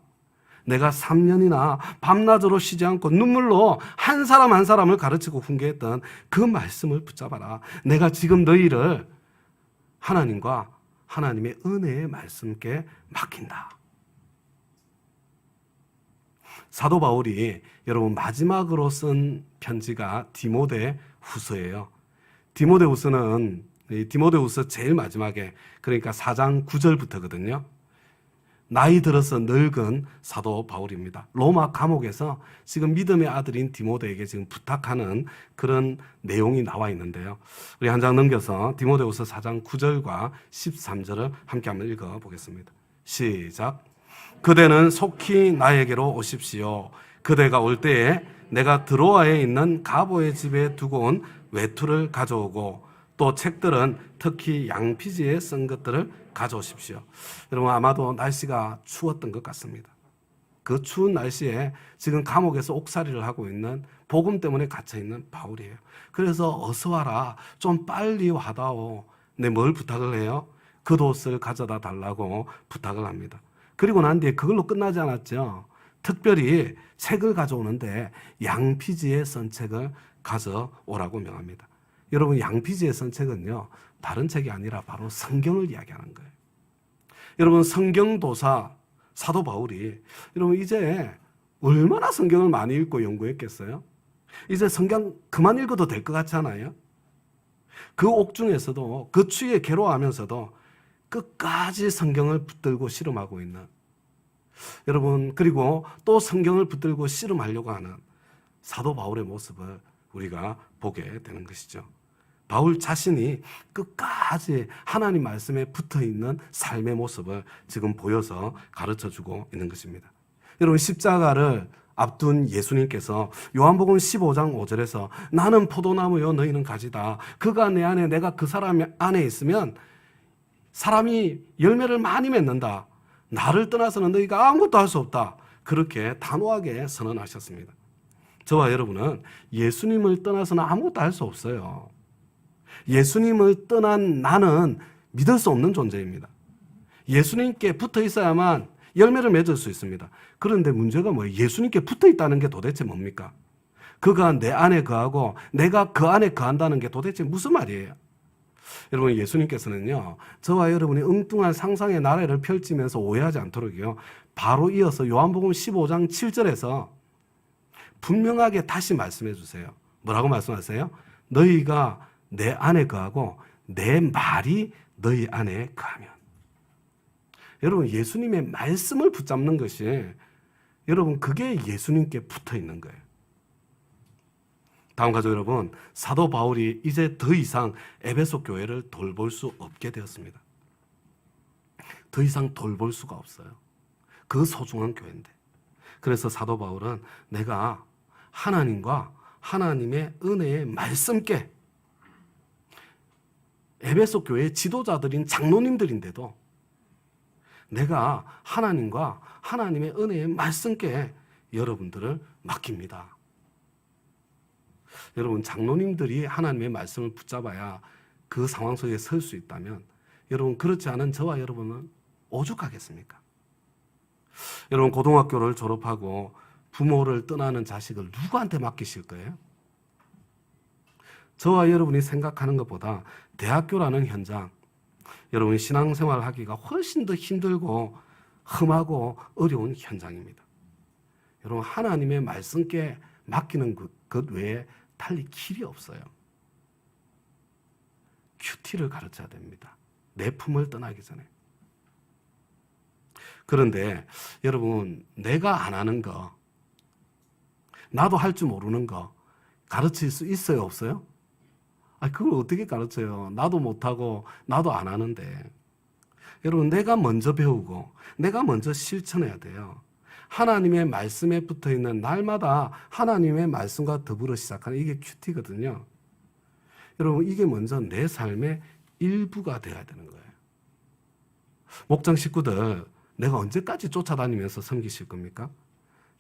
내가 3년이나 밤낮으로 쉬지 않고 눈물로 한 사람 한 사람을 가르치고 훈계했던 그 말씀을 붙잡아라. 내가 지금 너희를 하나님과 하나님의 은혜의 말씀께 맡긴다. 사도 바울이 여러분 마지막으로 쓴 편지가 디모데 후서예요. 디모데후서 제일 마지막에 그러니까 4장 9절부터거든요. 나이 들어서 늙은 사도 바울입니다. 로마 감옥에서 지금 믿음의 아들인 디모데에게 지금 부탁하는 그런 내용이 나와 있는데요. 우리 한 장 넘겨서 디모데후서 4장 9절과 13절을 함께 한번 읽어보겠습니다. 시작. 그대는 속히 나에게로 오십시오. 그대가 올 때에 내가 드로아에 있는 가보의 집에 두고 온 외투를 가져오고 또 책들은 특히 양피지에 쓴 것들을 가져오십시오. 여러분 아마도 날씨가 추웠던 것 같습니다. 그 추운 날씨에 지금 감옥에서 옥살이를 하고 있는 복음 때문에 갇혀있는 바울이에요. 그래서 어서 와라. 좀 빨리 와다오. 네, 뭘 부탁을 해요? 겉옷을 가져다 달라고 부탁을 합니다. 그리고 난 뒤에 그걸로 끝나지 않았죠. 특별히 책을 가져오는데 양피지에 쓴 책을 가져오라고 명합니다. 여러분 양피지에 쓴 책은요. 다른 책이 아니라 바로 성경을 이야기하는 거예요. 여러분 성경도사 사도 바울이 여러분 이제 얼마나 성경을 많이 읽고 연구했겠어요? 이제 성경 그만 읽어도 될 것 같지 않아요? 그 옥중에서도 그 추위에 괴로워하면서도 끝까지 성경을 붙들고 씨름하고 있는 여러분 그리고 또 성경을 붙들고 씨름하려고 하는 사도 바울의 모습을 우리가 보게 되는 것이죠. 바울 자신이 끝까지 하나님 말씀에 붙어있는 삶의 모습을 지금 보여서 가르쳐주고 있는 것입니다. 여러분 십자가를 앞둔 예수님께서 요한복음 15장 5절에서 나는 포도나무요 너희는 가지다. 그가 내 안에 내가 그 사람 안에 있으면 사람이 열매를 많이 맺는다. 나를 떠나서는 너희가 아무것도 할 수 없다. 그렇게 단호하게 선언하셨습니다. 저와 여러분은 예수님을 떠나서는 아무것도 할 수 없어요. 예수님을 떠난 나는 믿을 수 없는 존재입니다. 예수님께 붙어 있어야만 열매를 맺을 수 있습니다. 그런데 문제가 뭐예요? 예수님께 붙어 있다는 게 도대체 뭡니까? 그가 내 안에 거하고 내가 그 안에 거한다는 게 도대체 무슨 말이에요? 여러분 예수님께서는요. 저와 여러분이 엉뚱한 상상의 나래를 펼치면서 오해하지 않도록요. 바로 이어서 요한복음 15장 7절에서 분명하게 다시 말씀해 주세요. 뭐라고 말씀하세요? 너희가 내 안에 거하고 내 말이 너희 안에 거하면. 여러분 예수님의 말씀을 붙잡는 것이 여러분 그게 예수님께 붙어 있는 거예요. 다음 가족 여러분, 사도 바울이 이제 더 이상 에베소 교회를 돌볼 수 없게 되었습니다. 더 이상 돌볼 수가 없어요. 그 소중한 교회인데. 그래서 사도 바울은 내가 하나님과 하나님의 은혜의 말씀께, 에베소 교회의 지도자들인 장로님들인데도 내가 하나님과 하나님의 은혜의 말씀께 여러분들을 맡깁니다. 여러분, 장로님들이 하나님의 말씀을 붙잡아야 그 상황 속에 설 수 있다면 여러분, 그렇지 않은 저와 여러분은 오죽하겠습니까? 여러분, 고등학교를 졸업하고 부모를 떠나는 자식을 누구한테 맡기실 거예요? 저와 여러분이 생각하는 것보다 대학교라는 현장, 여러분 신앙생활 하기가 훨씬 더 힘들고 험하고 어려운 현장입니다. 여러분, 하나님의 말씀께 맡기는 것 외에 달리 길이 없어요. 큐티를 가르쳐야 됩니다. 내 품을 떠나기 전에. 그런데 여러분, 내가 안 하는 거, 나도 할 줄 모르는 거 가르칠 수 있어요, 없어요? 그걸 어떻게 가르쳐요? 나도 못하고 나도 안 하는데. 여러분, 내가 먼저 배우고 내가 먼저 실천해야 돼요. 하나님의 말씀에 붙어있는 날마다 하나님의 말씀과 더불어 시작하는 이게 큐티거든요. 여러분, 이게 먼저 내 삶의 일부가 되어야 되는 거예요. 목장 식구들, 내가 언제까지 쫓아다니면서 섬기실 겁니까?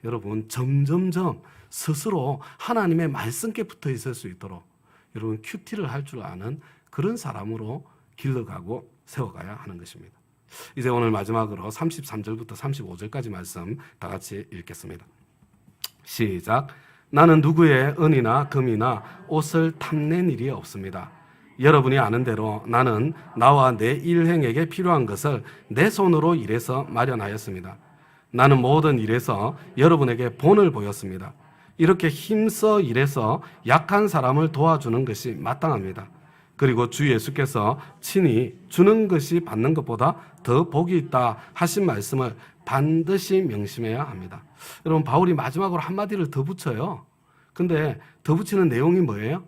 여러분, 점점점 스스로 하나님의 말씀께 붙어 있을 수 있도록 여러분 큐티를 할 줄 아는 그런 사람으로 길러가고 세워가야 하는 것입니다. 이제 오늘 마지막으로 33절부터 35절까지 말씀 다 같이 읽겠습니다. 시작. 나는 누구의 은이나 금이나 옷을 탐낸 일이 없습니다. 여러분이 아는 대로 나는 나와 내 일행에게 필요한 것을 내 손으로 일해서 마련하였습니다. 나는 모든 일에서 여러분에게 본을 보였습니다. 이렇게 힘써 일해서 약한 사람을 도와주는 것이 마땅합니다. 그리고 주 예수께서 친히 주는 것이 받는 것보다 더 복이 있다 하신 말씀을 반드시 명심해야 합니다. 여러분, 바울이 마지막으로 한마디를 더 붙여요. 근데 더 붙이는 내용이 뭐예요?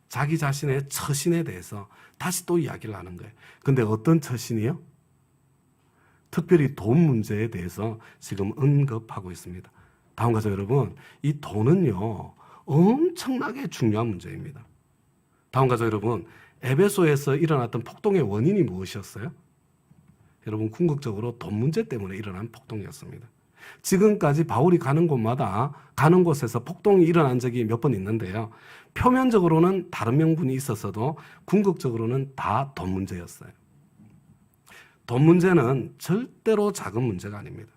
자기 자신의 처신에 대해서 다시 또 이야기를 하는 거예요. 근데 어떤 처신이요? 특별히 돈 문제에 대해서 지금 언급하고 있습니다. 다음 가죠, 여러분. 이 돈은요, 엄청나게 중요한 문제입니다. 다음 가죠, 여러분. 에베소에서 일어났던 폭동의 원인이 무엇이었어요? 여러분, 궁극적으로 돈 문제 때문에 일어난 폭동이었습니다. 지금까지 바울이 가는 곳마다 가는 곳에서 폭동이 일어난 적이 몇 번 있는데요. 표면적으로는 다른 명분이 있었어도 궁극적으로는 다 돈 문제였어요. 돈 문제는 절대로 작은 문제가 아닙니다.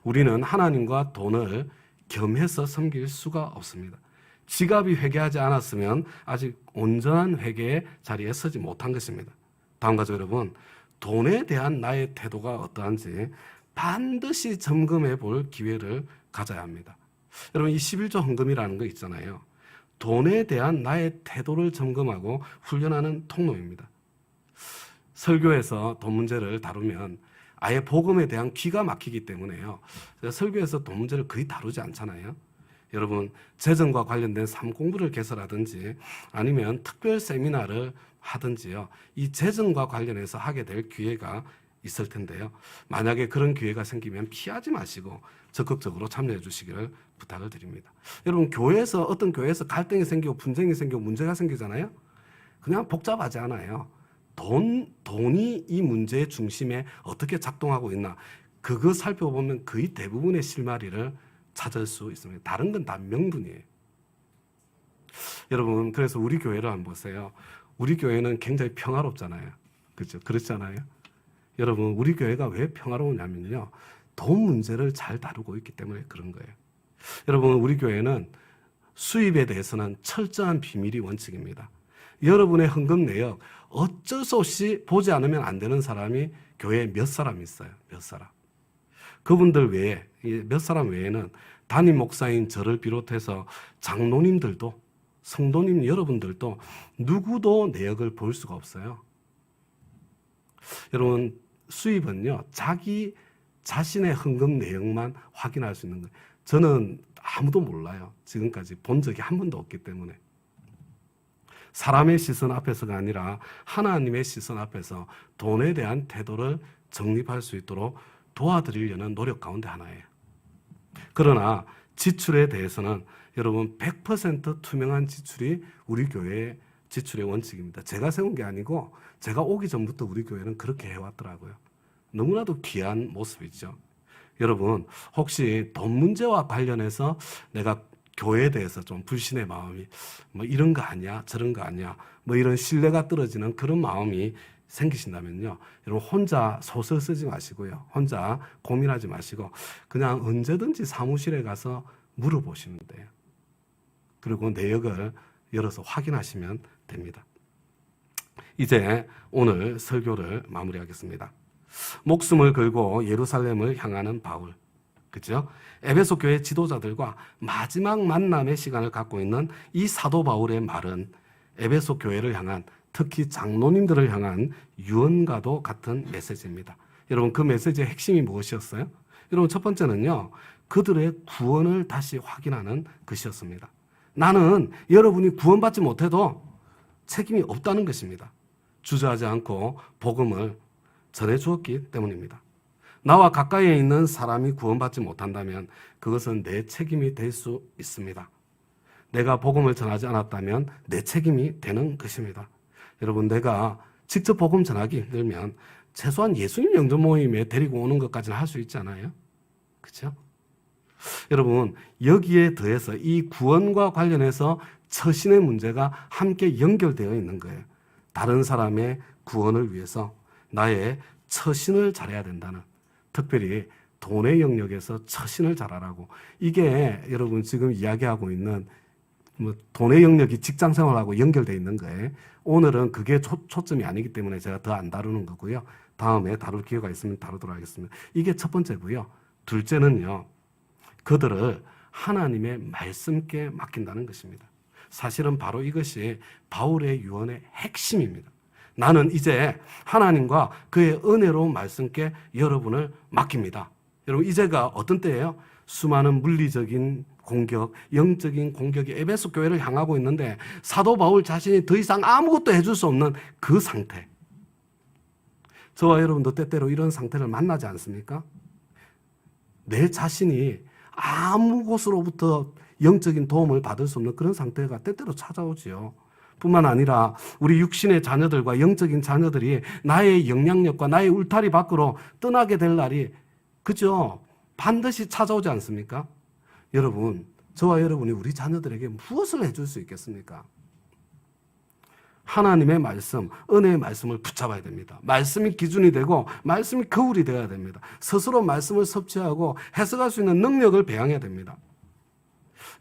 우리는 하나님과 돈을 겸해서 섬길 수가 없습니다. 지갑이 회개하지 않았으면 아직 온전한 회개의 자리에 서지 못한 것입니다. 다음 가죠, 여러분. 돈에 대한 나의 태도가 어떠한지 반드시 점검해 볼 기회를 가져야 합니다. 여러분, 이 11조 헌금이라는 거 있잖아요. 돈에 대한 나의 태도를 점검하고 훈련하는 통로입니다. 설교에서 돈 문제를 다루면 아예 복음에 대한 귀가 막히기 때문에요. 설교에서 돈 문제를 거의 다루지 않잖아요. 여러분, 재정과 관련된 삶 공부를 개설하든지 아니면 특별 세미나를 하든지요. 이 재정과 관련해서 하게 될 기회가 있을 텐데요. 만약에 그런 기회가 생기면 피하지 마시고 적극적으로 참여해 주시기를 부탁을 드립니다. 여러분, 교회에서 어떤 교회에서 갈등이 생기고 분쟁이 생기고 문제가 생기잖아요. 그냥 복잡하지 않아요. 돈이 이 문제의 중심에 어떻게 작동하고 있나, 그거 살펴보면 거의 대부분의 실마리를 찾을 수 있습니다. 다른 건 다 명분이에요. 여러분, 그래서 우리 교회를 한번 보세요. 우리 교회는 굉장히 평화롭잖아요. 그렇죠? 그렇잖아요. 여러분, 우리 교회가 왜 평화로우냐면요, 돈 문제를 잘 다루고 있기 때문에 그런 거예요. 여러분, 우리 교회는 수입에 대해서는 철저한 비밀이 원칙입니다. 여러분의 헌금 내역 어쩔 수 없이 보지 않으면 안 되는 사람이 교회에 몇 사람 있어요. 몇 사람. 그분들 외에, 몇 사람 외에는 담임 목사인 저를 비롯해서 장로님들도, 성도님 여러분들도 누구도 내역을 볼 수가 없어요. 여러분, 수입은요, 자기 자신의 헌금 내역만 확인할 수 있는 거예요. 저는 아무도 몰라요. 지금까지 본 적이 한 번도 없기 때문에. 사람의 시선 앞에서가 아니라 하나님의 시선 앞에서 돈에 대한 태도를 정립할 수 있도록 도와드리려는 노력 가운데 하나예요. 그러나 지출에 대해서는 여러분 100% 투명한 지출이 우리 교회의 지출의 원칙입니다. 제가 세운 게 아니고 제가 오기 전부터 우리 교회는 그렇게 해왔더라고요. 너무나도 귀한 모습이죠. 여러분 혹시 돈 문제와 관련해서 내가 교회에 대해서 좀 불신의 마음이 뭐 이런 거 아니야 저런 거 아니야 뭐 이런 신뢰가 떨어지는 그런 마음이 생기신다면요, 여러분 혼자 소설 쓰지 마시고요, 혼자 고민하지 마시고 그냥 언제든지 사무실에 가서 물어보시면 돼요. 그리고 내역을 열어서 확인하시면 됩니다. 이제 오늘 설교를 마무리하겠습니다. 목숨을 걸고 예루살렘을 향하는 바울, 그죠? 에베소 교회 지도자들과 마지막 만남의 시간을 갖고 있는 이 사도 바울의 말은 에베소 교회를 향한, 특히 장로님들을 향한 유언과도 같은 메시지입니다. 여러분 그 메시지의 핵심이 무엇이었어요? 여러분 첫 번째는요, 그들의 구원을 다시 확인하는 것이었습니다. 나는 여러분이 구원받지 못해도 책임이 없다는 것입니다. 주저하지 않고 복음을 전해주었기 때문입니다. 나와 가까이에 있는 사람이 구원받지 못한다면 그것은 내 책임이 될 수 있습니다. 내가 복음을 전하지 않았다면 내 책임이 되는 것입니다. 여러분 내가 직접 복음 전하기 힘들면 최소한 예수님 영접 모임에 데리고 오는 것까지는 할 수 있잖아요. 그렇죠? 여러분 여기에 더해서 이 구원과 관련해서 처신의 문제가 함께 연결되어 있는 거예요. 다른 사람의 구원을 위해서 나의 처신을 잘해야 된다는, 특별히 돈의 영역에서 처신을 잘하라고. 이게 여러분 지금 이야기하고 있는 뭐 돈의 영역이 직장 생활하고 연결되어 있는 거예요. 오늘은 그게 초점이 아니기 때문에 제가 더 안 다루는 거고요. 다음에 다룰 기회가 있으면 다루도록 하겠습니다. 이게 첫 번째고요. 둘째는요, 그들을 하나님의 말씀께 맡긴다는 것입니다. 사실은 바로 이것이 바울의 유언의 핵심입니다. 나는 이제 하나님과 그의 은혜로운 말씀께 여러분을 맡깁니다. 여러분 이제가 어떤 때예요? 수많은 물리적인 공격, 영적인 공격이 에베소 교회를 향하고 있는데 사도 바울 자신이 더 이상 아무것도 해줄 수 없는 그 상태. 저와 여러분도 때때로 이런 상태를 만나지 않습니까? 내 자신이 아무 곳으로부터 영적인 도움을 받을 수 없는 그런 상태가 때때로 찾아오지요. 뿐만 아니라 우리 육신의 자녀들과 영적인 자녀들이 나의 영향력과 나의 울타리 밖으로 떠나게 될 날이, 그죠? 반드시 찾아오지 않습니까? 여러분, 저와 여러분이 우리 자녀들에게 무엇을 해줄 수 있겠습니까? 하나님의 말씀, 은혜의 말씀을 붙잡아야 됩니다. 말씀이 기준이 되고 말씀이 거울이 되어야 됩니다. 스스로 말씀을 섭취하고 해석할 수 있는 능력을 배양해야 됩니다.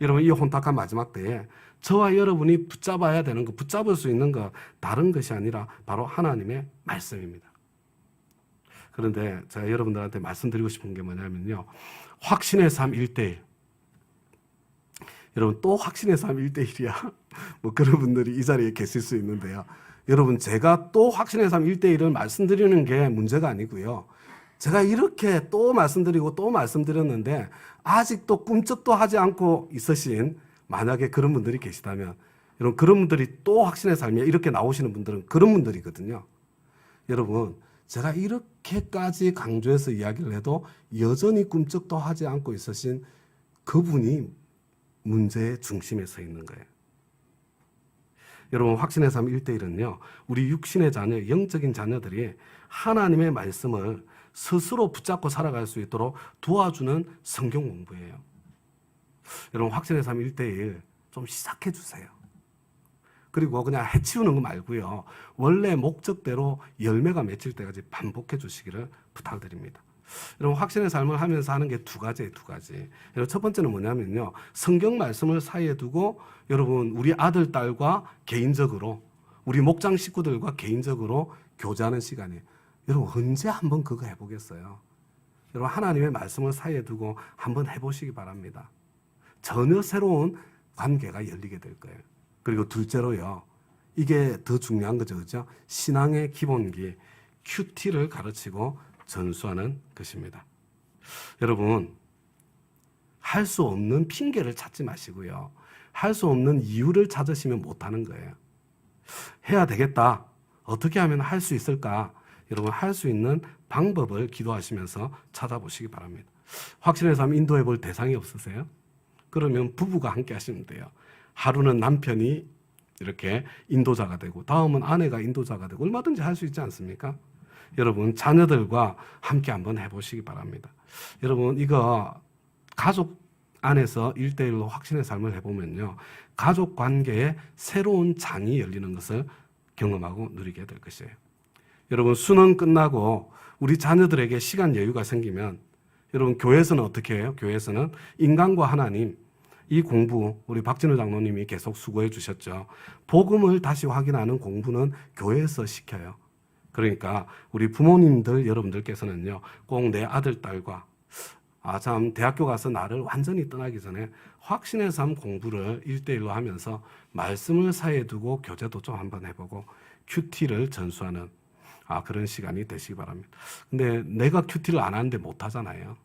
여러분 이 혼탁한 마지막 때에 저와 여러분이 붙잡아야 되는 것, 붙잡을 수 있는 것, 다른 것이 아니라 바로 하나님의 말씀입니다. 그런데 제가 여러분들한테 말씀드리고 싶은 게 뭐냐면요, 확신의 삶 1대1. 여러분 또 확신의 삶 1대1이야? 뭐 그런 분들이 이 자리에 계실 수 있는데요. 여러분 제가 또 확신의 삶 1대1을 말씀드리는 게 문제가 아니고요. 제가 이렇게 또 말씀드리고 또 말씀드렸는데 아직도 꿈쩍도 하지 않고 있으신, 만약에 그런 분들이 계시다면, 여러분 그런 분들이 또 확신의 삶에 이렇게 나오시는 분들은 그런 분들이거든요. 여러분 제가 이렇게까지 강조해서 이야기를 해도 여전히 꿈쩍도 하지 않고 있으신 그분이 문제의 중심에 서 있는 거예요. 여러분 확신의 삶 1대1은요, 우리 육신의 자녀, 영적인 자녀들이 하나님의 말씀을 스스로 붙잡고 살아갈 수 있도록 도와주는 성경 공부예요. 여러분 확신의 삶 1대1 좀 시작해 주세요. 그리고 그냥 해치우는 거 말고요, 원래 목적대로 열매가 맺힐 때까지 반복해 주시기를 부탁드립니다. 여러분 확신의 삶을 하면서 하는 게 두 가지예요. 여러분 첫 번째는 뭐냐면요, 성경 말씀을 사이에 두고 여러분 우리 아들, 딸과 개인적으로, 우리 목장 식구들과 개인적으로 교제하는 시간이에요. 여러분 언제 한번 그거 해보겠어요? 여러분 하나님의 말씀을 사이에 두고 한번 해보시기 바랍니다. 전혀 새로운 관계가 열리게 될 거예요. 그리고 둘째로요, 이게 더 중요한 거죠, 그렇죠? 신앙의 기본기 QT를 가르치고 전수하는 것입니다. 여러분 할 수 없는 핑계를 찾지 마시고요, 할 수 없는 이유를 찾으시면 못하는 거예요. 해야 되겠다, 어떻게 하면 할 수 있을까? 여러분 할 수 있는 방법을 기도하시면서 찾아보시기 바랍니다. 확신의 삶 인도해 볼 대상이 없으세요? 그러면 부부가 함께 하시면 돼요. 하루는 남편이 이렇게 인도자가 되고 다음은 아내가 인도자가 되고 얼마든지 할 수 있지 않습니까? 여러분 자녀들과 함께 한번 해보시기 바랍니다. 여러분 이거 가족 안에서 1대1로 확신의 삶을 해보면요. 가족 관계에 새로운 장이 열리는 것을 경험하고 누리게 될 것이에요. 여러분 수능 끝나고 우리 자녀들에게 시간 여유가 생기면 여러분 교회에서는 어떻게 해요? 교회에서는 인간과 하나님 이 공부 우리 박진우 장로님이 계속 수고해 주셨죠. 복음을 다시 확인하는 공부는 교회에서 시켜요. 그러니까 우리 부모님들 여러분들께서는요. 꼭 내 아들 딸과 참 대학교 가서 나를 완전히 떠나기 전에 확신의 삶 공부를 1대1로 하면서 말씀을 사이에 두고 교제도 좀 한번 해보고 큐티를 전수하는 그런 시간이 되시기 바랍니다. 근데 내가 큐티를 안 하는데 못 하잖아요.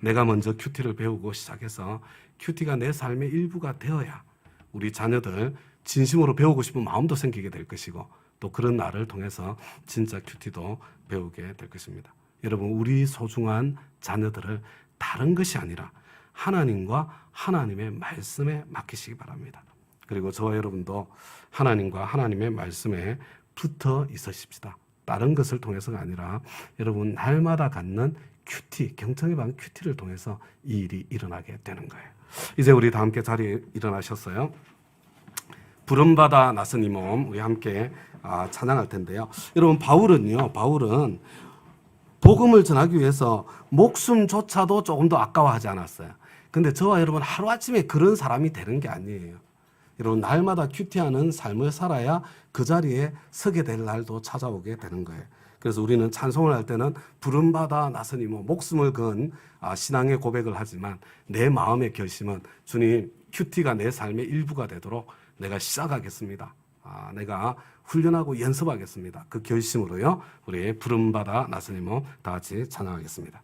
내가 먼저 큐티를 배우고 시작해서 큐티가 내 삶의 일부가 되어야 우리 자녀들 진심으로 배우고 싶은 마음도 생기게 될 것이고 또 그런 나를 통해서 진짜 큐티도 배우게 될 것입니다. 여러분 우리 소중한 자녀들을 다른 것이 아니라 하나님과 하나님의 말씀에 맡기시기 바랍니다. 그리고 저와 여러분도 하나님과 하나님의 말씀에 붙어 있으십시다. 다른 것을 통해서가 아니라 여러분 날마다 갖는 큐티, 경청의 방 큐티를 통해서 이 일이 일어나게 되는 거예요. 이제 우리 다 함께 자리에 일어나셨어요. 부름받아 나선 이 몸 우리 함께 찬양할 텐데요. 여러분 바울은 복음을 전하기 위해서 목숨조차도 조금 더 아까워하지 않았어요. 근데 저와 여러분 하루아침에 그런 사람이 되는 게 아니에요. 여러분 날마다 큐티하는 삶을 살아야 그 자리에 서게 될 날도 찾아오게 되는 거예요. 그래서 우리는 찬송을 할 때는 부름받아 나서니 목숨을 건 신앙의 고백을 하지만 내 마음의 결심은 주님 큐티가 내 삶의 일부가 되도록 내가 시작하겠습니다. 내가 훈련하고 연습하겠습니다. 그 결심으로요 우리 부름받아 나서니 다 같이 찬양하겠습니다.